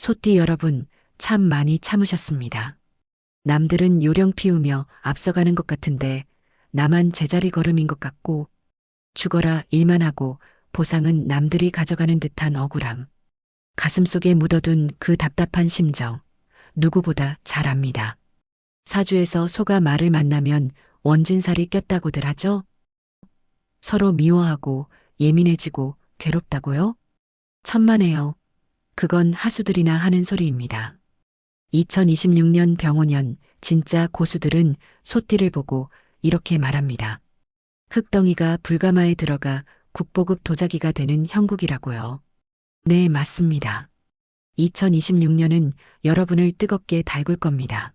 소띠 여러분, 참 많이 참으셨습니다. 남들은 요령 피우며 앞서가는 것 같은데 나만 제자리 걸음인 것 같고 죽어라 일만 하고 보상은 남들이 가져가는 듯한 억울함. 가슴속에 묻어둔 그 답답한 심정 누구보다 잘 압니다. 사주에서 소가 말을 만나면 원진살이 꼈다고들 하죠? 서로 미워하고 예민해지고 괴롭다고요? 천만에요. 그건 하수들이나 하는 소리입니다. 2026년 병오년 진짜 고수들은 소띠를 보고 이렇게 말합니다. 흙덩이가 불가마에 들어가 국보급 도자기가 되는 형국이라고요. 네, 맞습니다. 2026년은 여러분을 뜨겁게 달굴 겁니다.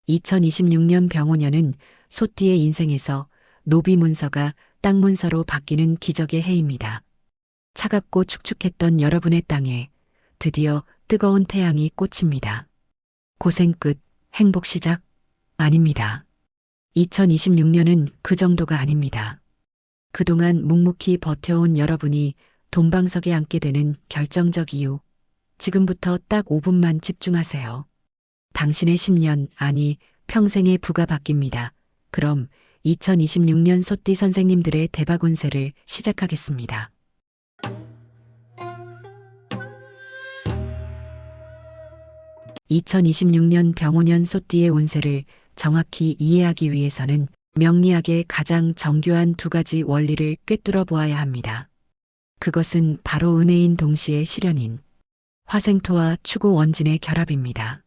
2026년 병오년은 소띠의 인생에서 노비 문서가 땅 문서로 바뀌는 기적의 해입니다. 차갑고 축축했던 여러분의 땅에 드디어 뜨거운 태양이 꽂힙니다. 고생 끝, 행복 시작? 아닙니다. 2026년은 그 정도가 아닙니다. 그동안 묵묵히 버텨온 여러분이 돈방석에 앉게 되는 결정적 이유. 지금부터 딱 5분만 집중하세요. 당신의 10년, 아니 평생의 부가 바뀝니다. 그럼 2026년 소띠 선생님들의 대박 운세를 시작하겠습니다. 2026년 병오년 소띠의 운세를 정확히 이해하기 위해서는 명리학의 가장 정교한 두 가지 원리를 꿰뚫어 보아야 합니다. 그것은 바로 은혜인 동시에 실현인 화생토와 추구 원진의 결합입니다.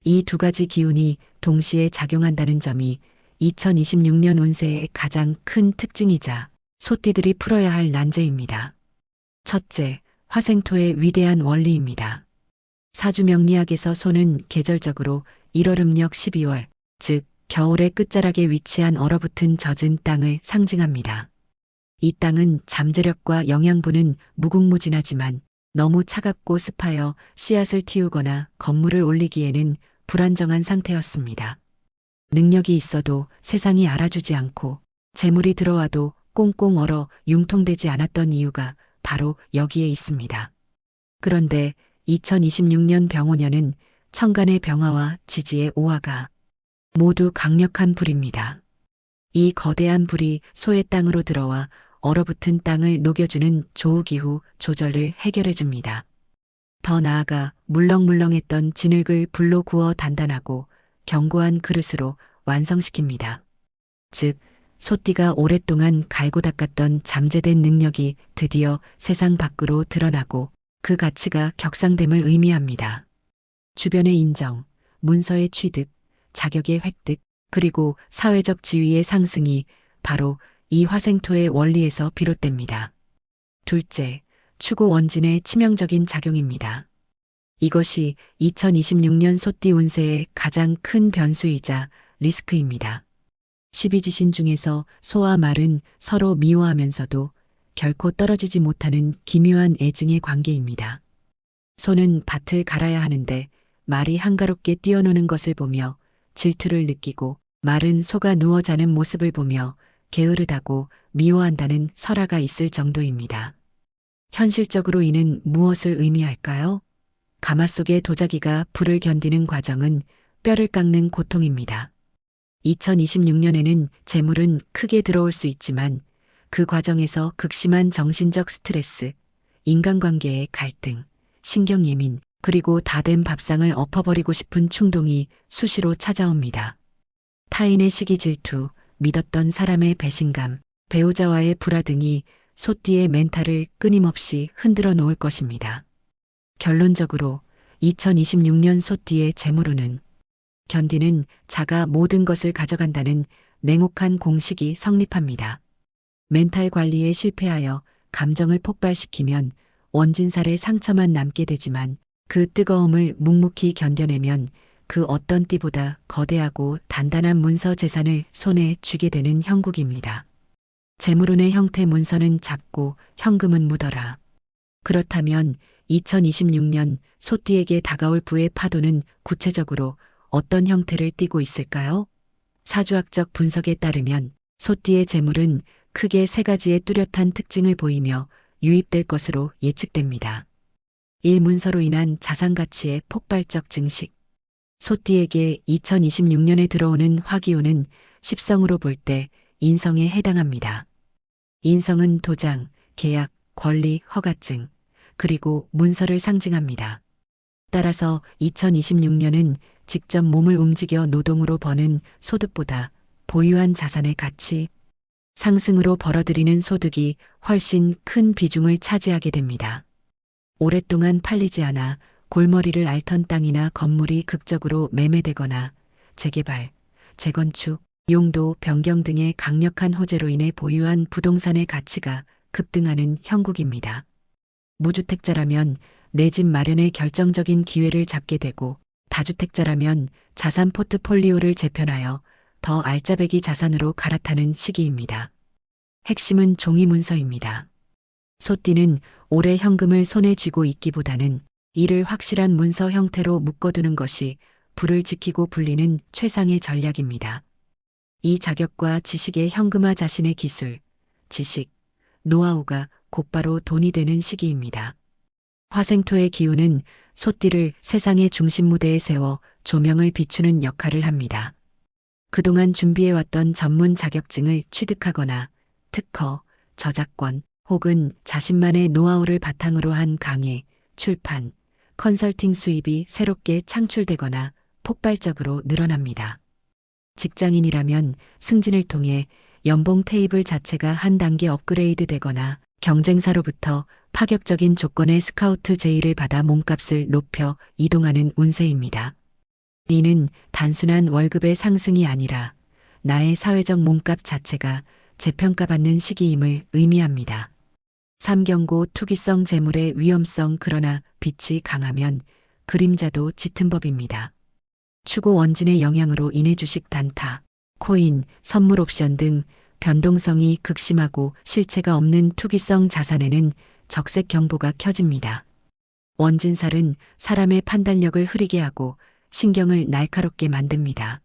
이 두 가지 기운이 동시에 작용한다는 점이 2026년 운세의 가장 큰 특징이자 소띠들이 풀어야 할 난제입니다. 첫째, 화생토의 위대한 원리입니다. 사주 명리학에서 소는 계절적으로 1월 음력 12월, 즉 겨울의 끝자락에 위치한 얼어붙은 젖은 땅을 상징합니다. 이 땅은 잠재력과 영양분은 무궁무진하지만 너무 차갑고 습하여 씨앗을 틔우거나 건물을 올리기에는 불안정한 상태였습니다. 능력이 있어도 세상이 알아주지 않고 재물이 들어와도 꽁꽁 얼어 융통되지 않았던 이유가 바로 여기에 있습니다. 그런데 2026년 병오년은 천간의 병화와 지지의 오화가 모두 강력한 불입니다. 이 거대한 불이 소의 땅으로 들어와 얼어붙은 땅을 녹여주는 조우기후 조절을 해결해줍니다. 더 나아가 물렁물렁했던 진흙을 불로 구워 단단하고 견고한 그릇으로 완성시킵니다. 즉, 소띠가 오랫동안 갈고 닦았던 잠재된 능력이 드디어 세상 밖으로 드러나고 그 가치가 격상됨을 의미합니다. 주변의 인정, 문서의 취득, 자격의 획득, 그리고 사회적 지위의 상승이 바로 이 화생토의 원리에서 비롯됩니다. 둘째, 추구 원진의 치명적인 작용입니다. 이것이 2026년 소띠 운세의 가장 큰 변수이자 리스크입니다. 12지신 중에서 소와 말은 서로 미워하면서도 결코 떨어지지 못하는 기묘한 애증의 관계입니다. 소는 밭을 갈아야 하는데 말이 한가롭게 뛰어노는 것을 보며 질투를 느끼고 말은 소가 누워 자는 모습을 보며 게으르다고 미워한다는 설화가 있을 정도입니다. 현실적으로 이는 무엇을 의미할까요? 가마 속의 도자기가 불을 견디는 과정은 뼈를 깎는 고통입니다. 2026년에는 재물은 크게 들어올 수 있지만 그 과정에서 극심한 정신적 스트레스, 인간관계의 갈등, 신경 예민, 그리고 다 된 밥상을 엎어버리고 싶은 충동이 수시로 찾아옵니다. 타인의 시기 질투, 믿었던 사람의 배신감, 배우자와의 불화 등이 소띠의 멘탈을 끊임없이 흔들어 놓을 것입니다. 결론적으로 2026년 소띠의 재물운은 견디는 자가 모든 것을 가져간다는 냉혹한 공식이 성립합니다. 멘탈 관리에 실패하여 감정을 폭발시키면 원진살의 상처만 남게 되지만 그 뜨거움을 묵묵히 견뎌내면 그 어떤 띠보다 거대하고 단단한 문서 재산을 손에 쥐게 되는 형국입니다. 재물운의 형태 문서는 잡고 현금은 묻어라. 그렇다면 2026년 소띠에게 다가올 부의 파도는 구체적으로 어떤 형태를 띠고 있을까요? 사주학적 분석에 따르면 소띠의 재물은 크게 세 가지의 뚜렷한 특징을 보이며 유입될 것으로 예측됩니다. 일 문서로 인한 자산 가치의 폭발적 증식. 소띠에게 2026년에 들어오는 화기운은 십성으로 볼 때 인성에 해당합니다. 인성은 도장, 계약, 권리, 허가증, 그리고 문서를 상징합니다. 따라서 2026년은 직접 몸을 움직여 노동으로 버는 소득보다 보유한 자산의 가치, 상승으로 벌어들이는 소득이 훨씬 큰 비중을 차지하게 됩니다. 오랫동안 팔리지 않아 골머리를 앓던 땅이나 건물이 극적으로 매매되거나 재개발, 재건축, 용도 변경 등의 강력한 호재로 인해 보유한 부동산의 가치가 급등하는 형국입니다. 무주택자라면 내 집 마련의 결정적인 기회를 잡게 되고, 다주택자라면 자산 포트폴리오를 재편하여 더 알짜배기 자산으로 갈아타는 시기입니다. 핵심은 종이 문서입니다. 소띠는 오래 현금을 손에 쥐고 있기보다는 이를 확실한 문서 형태로 묶어두는 것이 부를 지키고 불리는 최상의 전략입니다. 이 자격과 지식의 현금화 자신의 기술, 지식, 노하우가 곧바로 돈이 되는 시기입니다. 화생토의 기운은 소띠를 세상의 중심 무대에 세워 조명을 비추는 역할을 합니다. 그동안 준비해왔던 전문 자격증을 취득하거나 특허, 저작권 혹은 자신만의 노하우를 바탕으로 한 강의, 출판, 컨설팅 수입이 새롭게 창출되거나 폭발적으로 늘어납니다. 직장인이라면 승진을 통해 연봉 테이블 자체가 한 단계 업그레이드 되거나 경쟁사로부터 파격적인 조건의 스카우트 제의를 받아 몸값을 높여 이동하는 운세입니다. 이는 단순한 월급의 상승이 아니라 나의 사회적 몸값 자체가 재평가받는 시기임을 의미합니다. 삼경고 투기성 재물의 위험성. 그러나 빛이 강하면 그림자도 짙은 법입니다. 추고 원진의 영향으로 인해 주식 단타, 코인, 선물 옵션 등 변동성이 극심하고 실체가 없는 투기성 자산에는 적색 경보가 켜집니다. 원진살은 사람의 판단력을 흐리게 하고 신경을 날카롭게 만듭니다.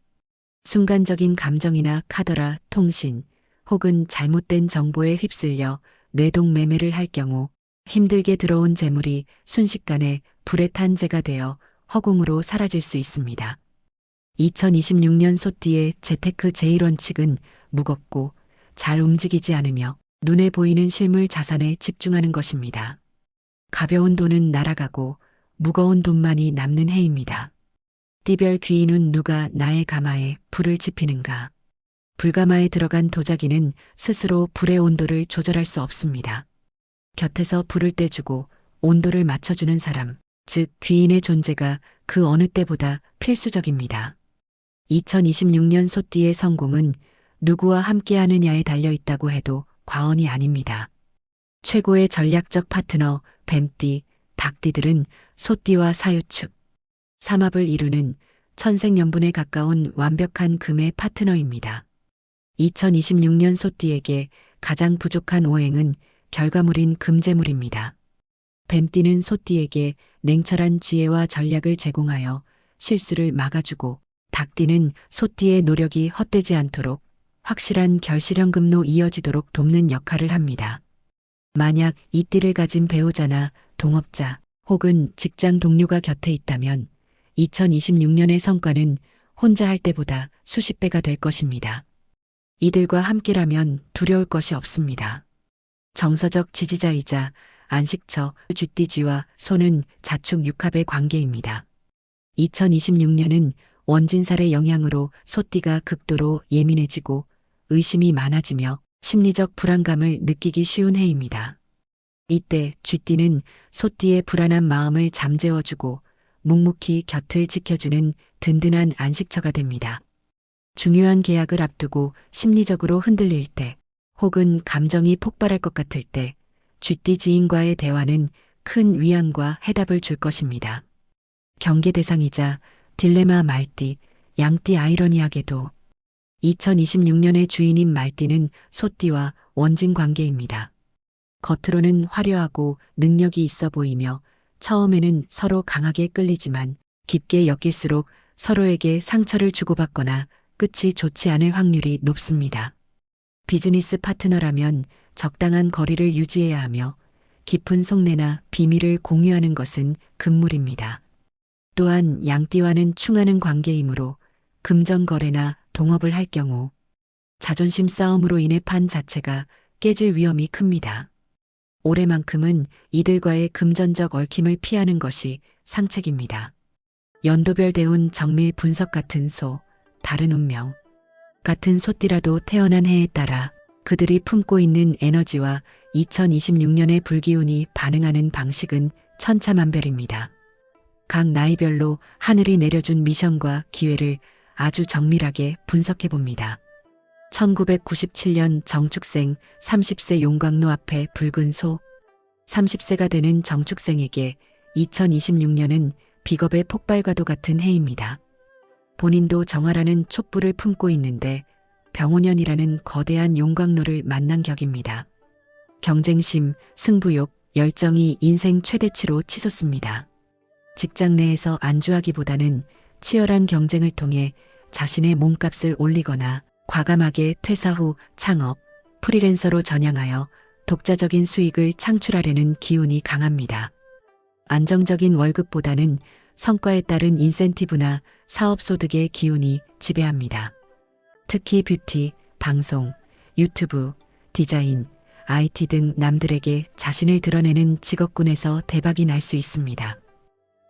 순간적인 감정이나 카더라, 통신 혹은 잘못된 정보에 휩쓸려 뇌동 매매를 할 경우 힘들게 들어온 재물이 순식간에 불에 탄 재가 되어 허공으로 사라질 수 있습니다. 2026년 소띠의 재테크 제1원칙은 무겁고 잘 움직이지 않으며 눈에 보이는 실물 자산에 집중하는 것입니다. 가벼운 돈은 날아가고 무거운 돈만이 남는 해입니다. 띠별 귀인은 누가 나의 가마에 불을 지피는가. 불가마에 들어간 도자기는 스스로 불의 온도를 조절할 수 없습니다. 곁에서 불을 떼주고 온도를 맞춰주는 사람, 즉 귀인의 존재가 그 어느 때보다 필수적입니다. 2026년 소띠의 성공은 누구와 함께하느냐에 달려있다고 해도 과언이 아닙니다. 최고의 전략적 파트너, 뱀띠, 닭띠들은 소띠와 사유축, 삼합을 이루는 천생연분에 가까운 완벽한 금의 파트너입니다. 2026년 소띠에게 가장 부족한 오행은 결과물인 금재물입니다. 뱀띠는 소띠에게 냉철한 지혜와 전략을 제공하여 실수를 막아주고, 닭띠는 소띠의 노력이 헛되지 않도록 확실한 결실현금로 이어지도록 돕는 역할을 합니다. 만약 이 띠를 가진 배우자나 동업자 혹은 직장 동료가 곁에 있다면 2026년의 성과는 혼자 할 때보다 수십 배가 될 것입니다. 이들과 함께라면 두려울 것이 없습니다. 정서적 지지자이자 안식처 쥐띠지와 소는 자축 육합의 관계입니다. 2026년은 원진살의 영향으로 소띠가 극도로 예민해지고 의심이 많아지며 심리적 불안감을 느끼기 쉬운 해입니다. 이때 쥐띠는 소띠의 불안한 마음을 잠재워주고 묵묵히 곁을 지켜주는 든든한 안식처가 됩니다. 중요한 계약을 앞두고 심리적으로 흔들릴 때 혹은 감정이 폭발할 것 같을 때 쥐띠 지인과의 대화는 큰 위안과 해답을 줄 것입니다. 경계 대상이자 딜레마 말띠, 양띠. 아이러니하게도 2026년의 주인인 말띠는 소띠와 원진 관계입니다. 겉으로는 화려하고 능력이 있어 보이며 처음에는 서로 강하게 끌리지만 깊게 엮일수록 서로에게 상처를 주고받거나 끝이 좋지 않을 확률이 높습니다. 비즈니스 파트너라면 적당한 거리를 유지해야 하며 깊은 속내나 비밀을 공유하는 것은 금물입니다. 또한 양띠와는 충하는 관계이므로 금전거래나 동업을 할 경우 자존심 싸움으로 인해 판 자체가 깨질 위험이 큽니다. 올해만큼은 이들과의 금전적 얽힘을 피하는 것이 상책입니다. 연도별 대운 정밀 분석 같은 소, 다른 운명 같은 소띠라도 태어난 해에 따라 그들이 품고 있는 에너지와 2026년의 불기운이 반응하는 방식은 천차만별입니다. 각 나이별로 하늘이 내려준 미션과 기회를 아주 정밀하게 분석해 봅니다. 1997년 정축생 30세 용광로 앞에 붉은 소, 30세가 되는 정축생에게 2026년은 비겁의 폭발과도 같은 해입니다. 본인도 정화라는 촛불을 품고 있는데 병오년이라는 거대한 용광로를 만난 격입니다. 경쟁심, 승부욕, 열정이 인생 최대치로 치솟습니다. 직장 내에서 안주하기보다는 치열한 경쟁을 통해 자신의 몸값을 올리거나 과감하게 퇴사 후 창업, 프리랜서로 전향하여 독자적인 수익을 창출하려는 기운이 강합니다. 안정적인 월급보다는 성과에 따른 인센티브나 사업 소득의 기운이 지배합니다. 특히 뷰티, 방송, 유튜브, 디자인, IT 등 남들에게 자신을 드러내는 직업군에서 대박이 날 수 있습니다.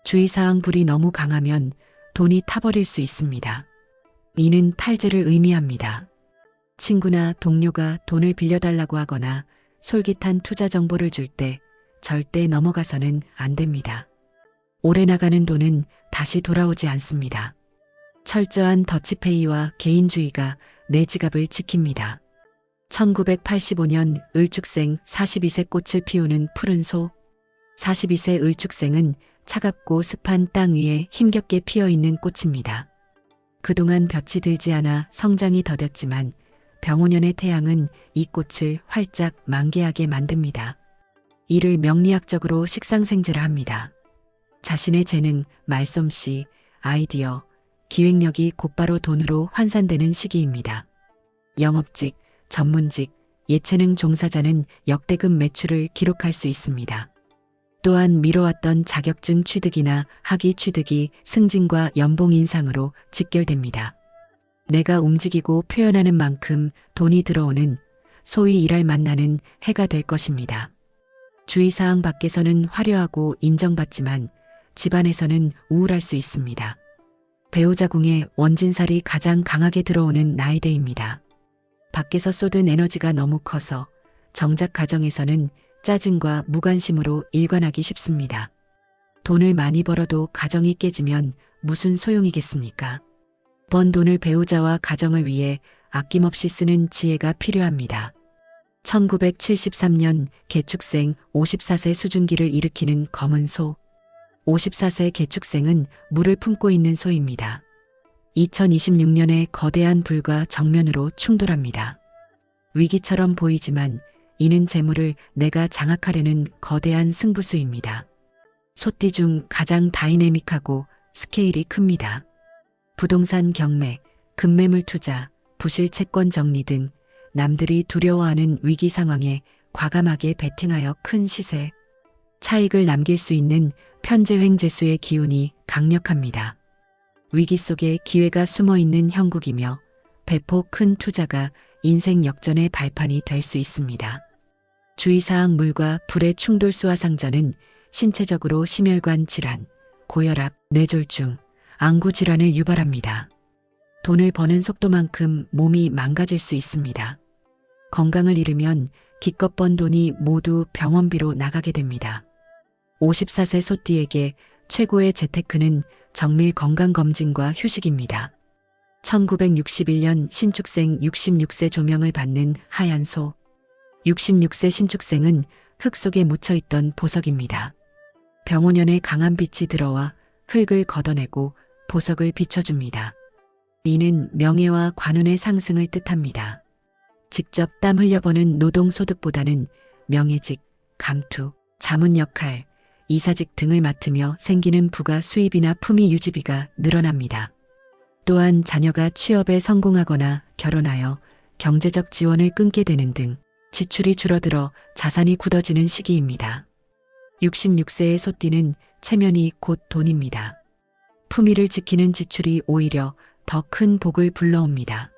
주의사항 불이 너무 강하면 돈이 타버릴 수 있습니다. 이는 탈재를 의미합니다. 친구나 동료가 돈을 빌려달라고 하거나 솔깃한 투자 정보를 줄 때 절대 넘어가서는 안 됩니다. 오래 나가는 돈은 다시 돌아오지 않습니다. 철저한 더치페이와 개인주의가 내 지갑을 지킵니다. 1985년 을축생 42세 꽃을 피우는 푸른 소. 42세 을축생은 차갑고 습한 땅 위에 힘겹게 피어있는 꽃입니다. 그동안 볕이 들지 않아 성장이 더뎠지만 병오년의 태양은 이 꽃을 활짝 만개하게 만듭니다. 이를 명리학적으로 식상생재라 합니다. 자신의 재능, 말솜씨, 아이디어, 기획력이 곧바로 돈으로 환산되는 시기입니다. 영업직, 전문직, 예체능 종사자는 역대급 매출을 기록할 수 있습니다. 또한 미뤄왔던 자격증 취득이나 학위 취득이 승진과 연봉 인상으로 직결됩니다. 내가 움직이고 표현하는 만큼 돈이 들어오는 소위 일할 만나는 해가 될 것입니다. 주의사항 밖에서는 화려하고 인정받지만 집안에서는 우울할 수 있습니다. 배우자 궁에 원진살이 가장 강하게 들어오는 나이대입니다. 밖에서 쏟은 에너지가 너무 커서 정작 가정에서는 짜증과 무관심으로 일관하기 쉽습니다. 돈을 많이 벌어도 가정이 깨지면 무슨 소용이겠습니까? 번 돈을 배우자와 가정을 위해 아낌없이 쓰는 지혜가 필요합니다. 1973년 개축생 54세 수증기를 일으키는 검은 소. 54세 개축생은 물을 품고 있는 소입니다. 2026년에 거대한 불과 정면으로 충돌합니다. 위기처럼 보이지만 이는 재물을 내가 장악하려는 거대한 승부수입니다. 소띠 중 가장 다이내믹하고 스케일이 큽니다. 부동산 경매, 급매물 투자, 부실 채권 정리 등 남들이 두려워하는 위기 상황에 과감하게 베팅하여 큰 시세, 차익을 남길 수 있는 편재횡재수의 기운이 강력합니다. 위기 속에 기회가 숨어있는 형국이며 배포 큰 투자가 인생 역전의 발판이 될 수 있습니다. 주의사항 물과 불의 충돌 수화상전은 신체적으로 심혈관 질환, 고혈압, 뇌졸중, 안구 질환을 유발합니다. 돈을 버는 속도만큼 몸이 망가질 수 있습니다. 건강을 잃으면 기껏 번 돈이 모두 병원비로 나가게 됩니다. 54세 소띠에게 최고의 재테크는 정밀 건강검진과 휴식입니다. 1961년 신축생 66세 조명을 받는 하얀 소. 66세 신축생은 흙 속에 묻혀있던 보석입니다. 병오년에 강한 빛이 들어와 흙을 걷어내고 보석을 비춰줍니다. 이는 명예와 관운의 상승을 뜻합니다. 직접 땀 흘려버는 노동소득보다는 명예직, 감투, 자문 역할, 이사직 등을 맡으며 생기는 부가 수입이나 품위 유지비가 늘어납니다. 또한 자녀가 취업에 성공하거나 결혼하여 경제적 지원을 끊게 되는 등 지출이 줄어들어 자산이 굳어지는 시기입니다. 66세의 소띠는 체면이 곧 돈입니다. 품위를 지키는 지출이 오히려 더 큰 복을 불러옵니다.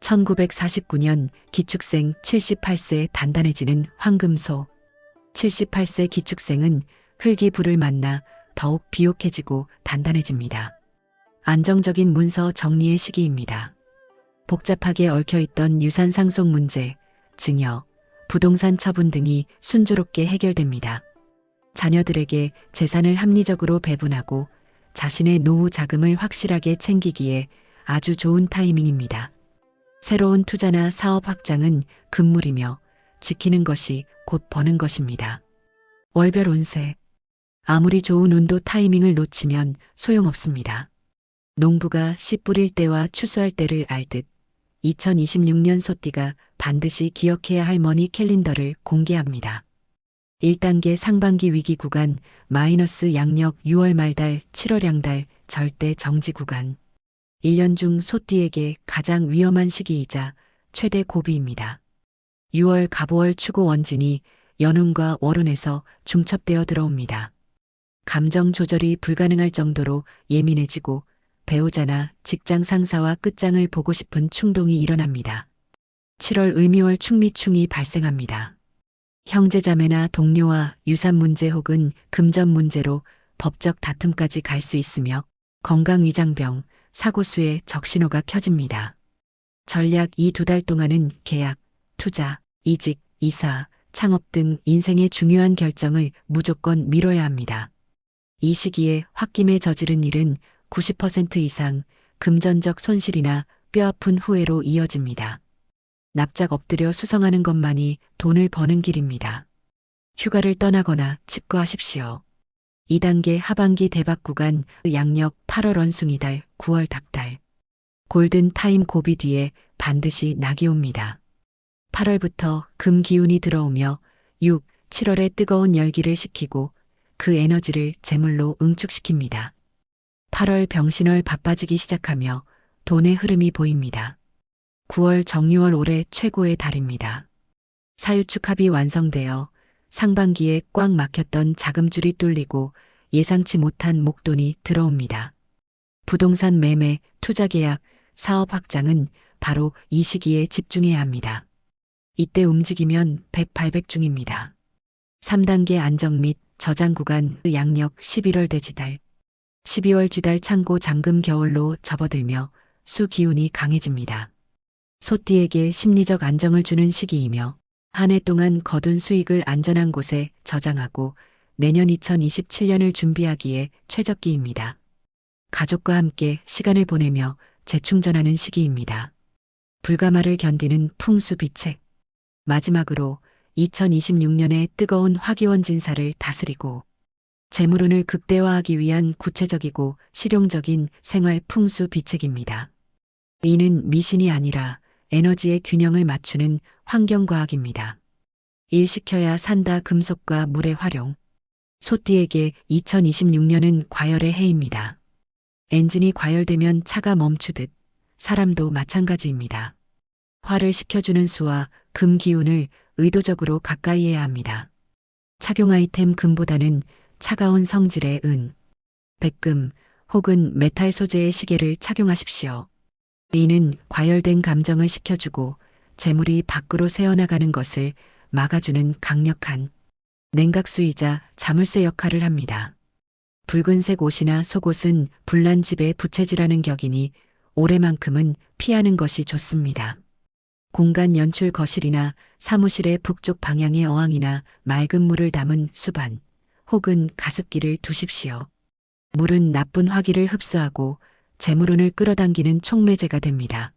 1949년 기축생 78세 단단해지는 황금소. 78세 기축생은 흙이 불을 만나 더욱 비옥해지고 단단해집니다. 안정적인 문서 정리의 시기입니다. 복잡하게 얽혀있던 유산 상속 문제, 증여, 부동산 처분 등이 순조롭게 해결됩니다. 자녀들에게 재산을 합리적으로 배분하고 자신의 노후 자금을 확실하게 챙기기에 아주 좋은 타이밍입니다. 새로운 투자나 사업 확장은 금물이며 지키는 것이 곧 버는 것입니다. 월별 운세. 아무리 좋은 운도 타이밍을 놓치면 소용없습니다. 농부가 씨 뿌릴 때와 추수할 때를 알듯 2026년 소띠가 반드시 기억해야 할 머니 캘린더를 공개합니다. 1단계 상반기 위기 구간 마이너스 양력 6월 말달 7월 양달 절대 정지 구간. 1년 중 소띠에게 가장 위험한 시기이자 최대 고비입니다. 6월 갑오월 추고 원진이 연운과 월운에서 중첩되어 들어옵니다. 감정 조절이 불가능할 정도로 예민해지고 배우자나 직장 상사와 끝장을 보고 싶은 충동이 일어납니다. 7월 을미월 충미충이 발생합니다. 형제자매나 동료와 유산 문제 혹은 금전 문제로 법적 다툼까지 갈 수 있으며 건강위장병, 사고수에 적신호가 켜집니다. 전략 이 2달 동안은 계약, 투자, 이직, 이사, 창업 등 인생의 중요한 결정을 무조건 미뤄야 합니다. 이 시기에 홧김에 저지른 일은 90% 이상 금전적 손실이나 뼈아픈 후회로 이어집니다. 납작 엎드려 수성하는 것만이 돈을 버는 길입니다. 휴가를 떠나거나 칩거하십시오. 2단계 하반기 대박 구간 양력 8월 원숭이달 9월 닭달. 골든 타임 고비 뒤에 반드시 낙이 옵니다. 8월부터 금 기운이 들어오며 6, 7월에 뜨거운 열기를 식히고 그 에너지를 재물로 응축시킵니다. 8월 병신월 바빠지기 시작하며 돈의 흐름이 보입니다. 9월 정유월 올해 최고의 달입니다. 사유축 합이 완성되어 상반기에 꽉 막혔던 자금줄이 뚫리고 예상치 못한 목돈이 들어옵니다. 부동산 매매, 투자 계약, 사업 확장은 바로 이 시기에 집중해야 합니다. 이때 움직이면 100-800중입니다. 3단계 안정 및 저장 구간 양력 11월 돼지달. 12월 쥐달 창고 잠금 겨울로 접어들며 수 기운이 강해집니다. 소띠에게 심리적 안정을 주는 시기이며 한 해 동안 거둔 수익을 안전한 곳에 저장하고 내년 2027년을 준비하기에 최적기입니다. 가족과 함께 시간을 보내며 재충전하는 시기입니다. 불가마를 견디는 풍수비책. 마지막으로 2026년의 뜨거운 화기원 진사를 다스리고 재물운을 극대화하기 위한 구체적이고 실용적인 생활 풍수비책입니다. 이는 미신이 아니라 에너지의 균형을 맞추는 환경과학입니다. 일 시켜야 산다 금속과 물의 활용. 소띠에게 2026년은 과열의 해입니다. 엔진이 과열되면 차가 멈추듯 사람도 마찬가지입니다. 화를 식혀주는 수와 금 기운을 의도적으로 가까이 해야 합니다. 착용 아이템 금보다는 차가운 성질의 은, 백금 혹은 메탈 소재의 시계를 착용하십시오. 이는 과열된 감정을 식혀주고 재물이 밖으로 새어나가는 것을 막아주는 강력한 냉각수이자 자물쇠 역할을 합니다. 붉은색 옷이나 속옷은 불난 집에 부채질하는 격이니 올해만큼은 피하는 것이 좋습니다. 공간 연출 거실이나 사무실의 북쪽 방향의 어항이나 맑은 물을 담은 수반 혹은 가습기를 두십시오. 물은 나쁜 화기를 흡수하고 재물운을 끌어당기는 촉매제가 됩니다.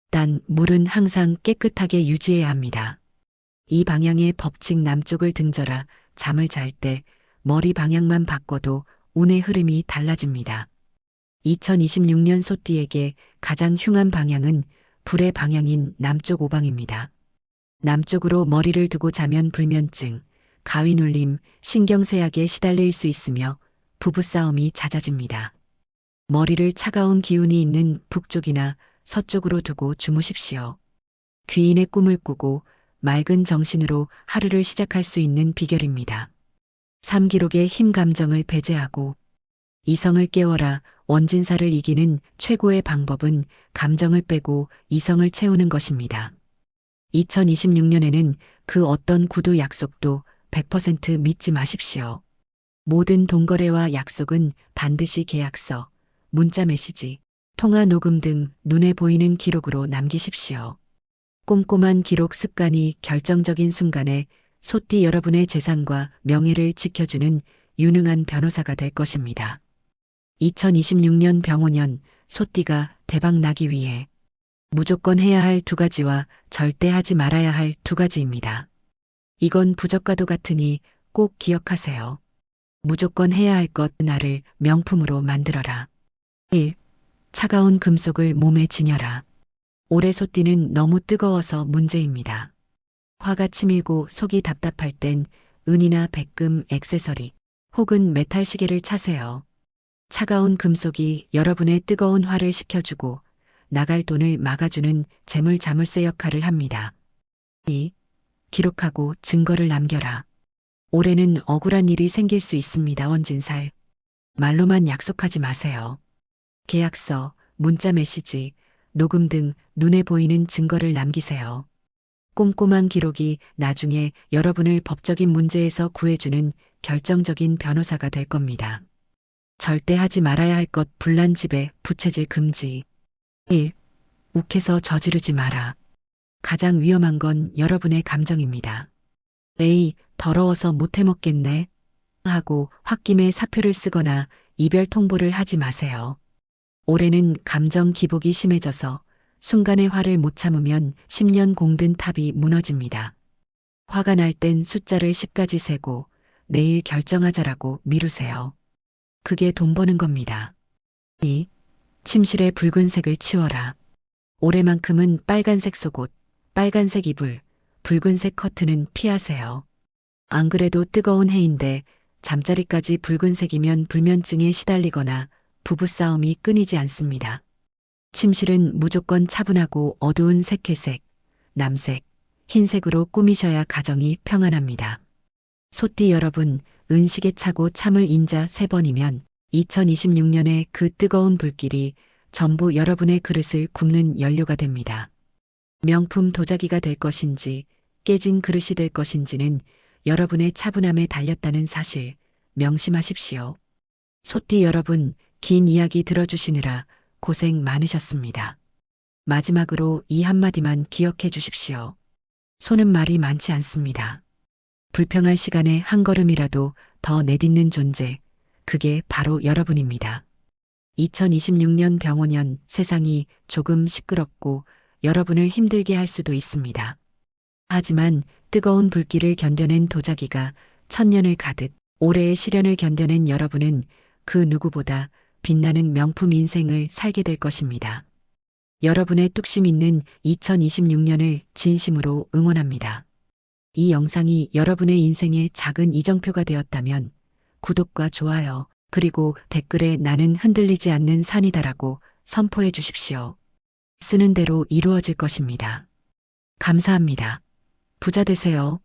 단 물은 항상 깨끗하게 유지해야 합니다. 이 방향의 법칙 남쪽을 등져라 잠을 잘 때 머리 방향만 바꿔도 운의 흐름이 달라집니다. 2026년 소띠에게 가장 흉한 방향은 불의 방향인 남쪽 오방입니다. 남쪽으로 머리를 두고 자면 불면증, 가위 눌림, 신경쇠약에 시달릴 수 있으며 부부싸움이 잦아집니다. 머리를 차가운 기운이 있는 북쪽이나 서쪽으로 두고 주무십시오. 귀인의 꿈을 꾸고 맑은 정신으로 하루를 시작할 수 있는 비결입니다. 삶 기록의 힘 감정을 배제하고 이성을 깨워라. 원진사를 이기는 최고의 방법은 감정을 빼고 이성을 채우는 것입니다. 2026년에는 그 어떤 구두 약속도 100% 믿지 마십시오. 모든 동거래와 약속은 반드시 계약서, 문자 메시지, 통화 녹음 등 눈에 보이는 기록으로 남기십시오. 꼼꼼한 기록 습관이 결정적인 순간에 소띠 여러분의 재산과 명예를 지켜주는 유능한 변호사가 될 것입니다. 2026년 병오년 소띠가 대박 나기 위해 무조건 해야 할 두 가지와 절대 하지 말아야 할 두 가지입니다. 이건 부적과도 같으니 꼭 기억하세요. 무조건 해야 할 것, 나를 명품으로 만들어라. 1. 차가운 금속을 몸에 지녀라. 올해 소띠는 너무 뜨거워서 문제입니다. 화가 치밀고 속이 답답할 땐 은이나 백금, 액세서리 혹은 메탈 시계를 차세요. 차가운 금속이 여러분의 뜨거운 화를 식혀주고 나갈 돈을 막아주는 재물 자물쇠 역할을 합니다. 2. 기록하고 증거를 남겨라. 올해는 억울한 일이 생길 수 있습니다. 원진살. 말로만 약속하지 마세요. 계약서, 문자 메시지, 녹음 등 눈에 보이는 증거를 남기세요. 꼼꼼한 기록이 나중에 여러분을 법적인 문제에서 구해주는 결정적인 변호사가 될 겁니다. 절대 하지 말아야 할 것, 불난 집에 부채질 금지. 1. 욱해서 저지르지 마라. 가장 위험한 건 여러분의 감정입니다. 에이, 더러워서 못 해먹겠네 하고 홧김에 사표를 쓰거나 이별 통보를 하지 마세요. 올해는 감정 기복이 심해져서 순간의 화를 못 참으면 10년 공든 탑이 무너집니다. 화가 날 땐 숫자를 10까지 세고 내일 결정하자라고 미루세요. 그게 돈 버는 겁니다. 2. 침실의 붉은색을 치워라. 올해만큼은 빨간색 속옷, 빨간색 이불, 붉은색 커튼은 피하세요. 안 그래도 뜨거운 해인데 잠자리까지 붉은색이면 불면증에 시달리거나 부부싸움이 끊이지 않습니다. 침실은 무조건 차분하고 어두운 색회색, 남색, 흰색으로 꾸미셔야 가정이 평안합니다. 소띠 여러분, 은시계 차고 참을 인자 3번이면 2026년에 그 뜨거운 불길이 전부 여러분의 그릇을 굽는 연료가 됩니다. 명품 도자기가 될 것인지 깨진 그릇이 될 것인지는 여러분의 차분함에 달렸다는 사실 명심하십시오. 소띠 여러분, 긴 이야기 들어주시느라 고생 많으셨습니다. 마지막으로 이 한마디만 기억해 주십시오. 소는 말이 많지 않습니다. 불평할 시간에 한 걸음이라도 더 내딛는 존재, 그게 바로 여러분입니다. 2026년 병오년 세상이 조금 시끄럽고 여러분을 힘들게 할 수도 있습니다. 하지만 뜨거운 불길을 견뎌낸 도자기가 천년을 가듯 올해의 시련을 견뎌낸 여러분은 그 누구보다 빛나는 명품 인생을 살게 될 것입니다. 여러분의 뚝심 있는 2026년을 진심으로 응원합니다. 이 영상이 여러분의 인생의 작은 이정표가 되었다면 구독과 좋아요, 그리고 댓글에 나는 흔들리지 않는 산이다라고 선포해 주십시오. 쓰는 대로 이루어질 것입니다. 감사합니다. 부자 되세요.